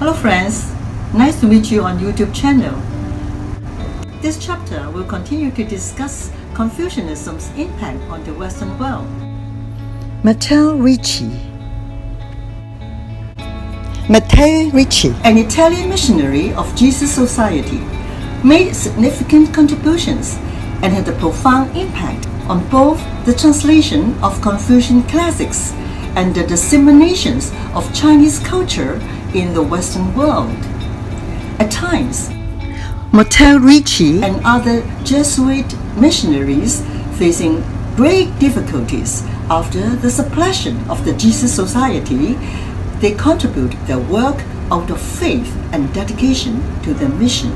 Hello friends, nice to meet you on YouTube channel. This chapter will continue to discuss Confucianism's impact on the Western world. Matteo Ricci. Matteo Ricci, an Italian missionary of Jesus Society, made significant contributions and had a profound impact on both the translation of Confucian classics and the disseminations of Chinese culture in the Western world. At times, Matteo Ricci and other Jesuit missionaries facing great difficulties after the suppression of the Jesus Society, they contribute their work out of faith and dedication to their mission.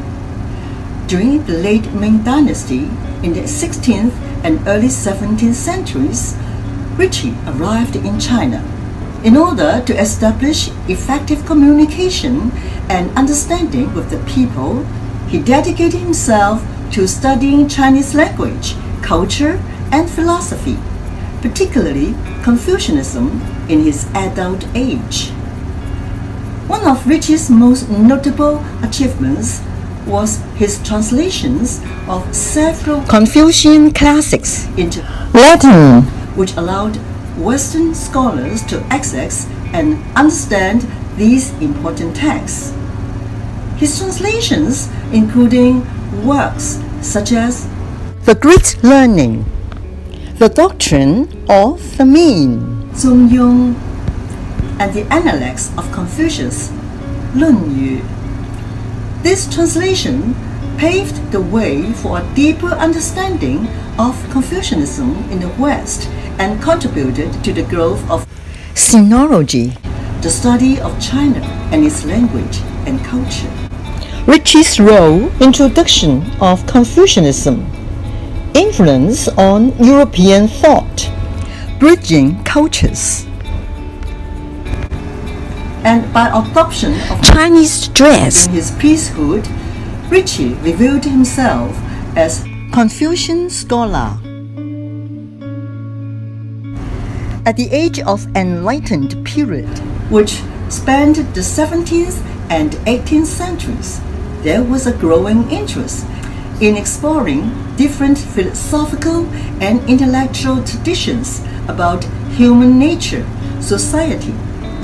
During the late Ming Dynasty, in the 16th and early 17th centuries, Ricci arrived in China. In order to establish effective communication and understanding with the people, he dedicated himself to studying Chinese language, culture, and philosophy, particularly Confucianism in his adult age. One of Ricci's most notable achievements was his translations of several Confucian classics into Latin, which allowed Western scholars to access and understand these important texts. His translations, including works such as The Great Learning, The Doctrine of the Mean, Zhongyong, and the Analects of Confucius, 论语. This translation paved the way for a deeper understanding of Confucianism in the West and contributed to the growth of Sinology, the study of China and its language and culture. Ricci's role, Introduction of Confucianism, Influence on European Thought, Bridging Cultures, And by adoption of Chinese dress, in his priesthood, Ricci revealed himself as Confucian scholar. At the age of Enlightenment period, which spanned the 17th and 18th centuries, there was a growing interest in exploring different philosophical and intellectual traditions about human nature, society,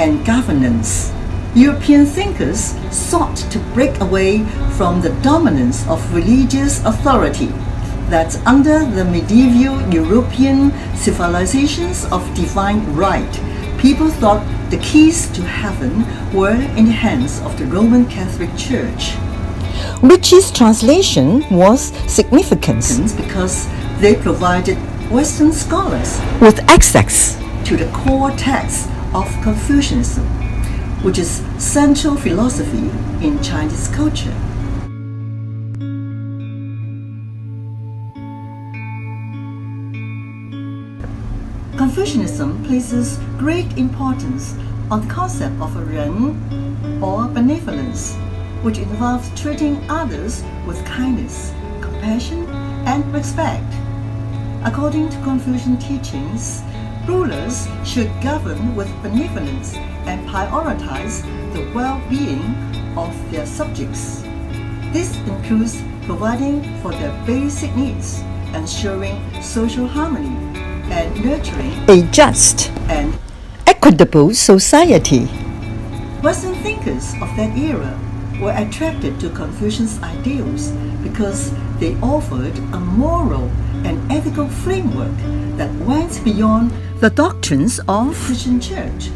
and governance. European thinkers sought to break away from the dominance of religious authority that under the medieval European civilizations of divine right, people thought the keys to heaven were in the hands of the Roman Catholic Church. Ricci's translation was significant Because they provided Western scholars with access to the core texts of Confucianism, which is central philosophy in Chinese culture. Confucianism places great importance on the concept of a ren, or benevolence, which involves treating others with kindness, compassion, and respect. According to Confucian teachings, rulers should govern with benevolence and prioritize the well-being of their subjects. This includes providing for their basic needs, ensuring social harmony, and nurturing a just and equitable society. Western thinkers of that era were attracted to Confucian's ideals because they offered a moral and ethical framework that went beyond The doctrines of Christian Church.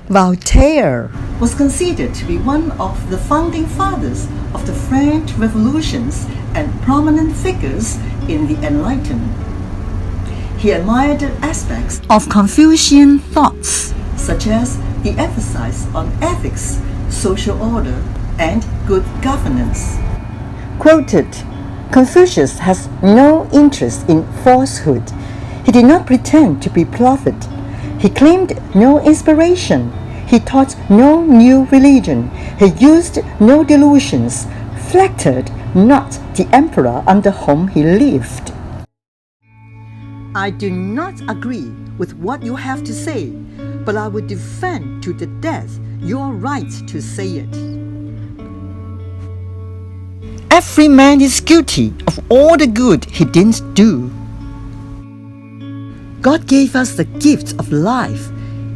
Voltaire Was considered to be one of the founding fathers of the French revolutions and prominent figures in the Enlightenment. He admired aspects of Confucian thoughts, such as the emphasis on ethics, social order, and good governance. quoted, Confucius has no interest in falsehood. He did not pretend to be prophet. He claimed no inspiration. He taught no new religion. He used no delusions, flattered not the emperor under whom he lived. I do not agree with what you have to say, but I will defend to the death your right to say it. Every man is guilty of all the good he didn't do. God gave us the gift of life.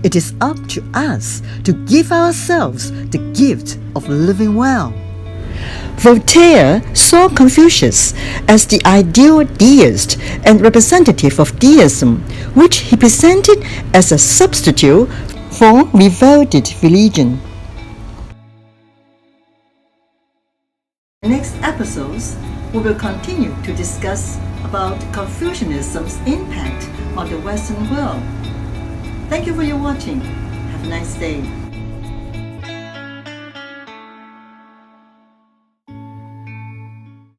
It is up to us to give ourselves the gift of living well. Voltaire saw Confucius as the ideal deist and representative of deism, which he presented as a substitute for revolted religion. In the next episodes, we will continue to discuss about Confucianism's impact on the Western world. Thank you for your watching. Have a nice day.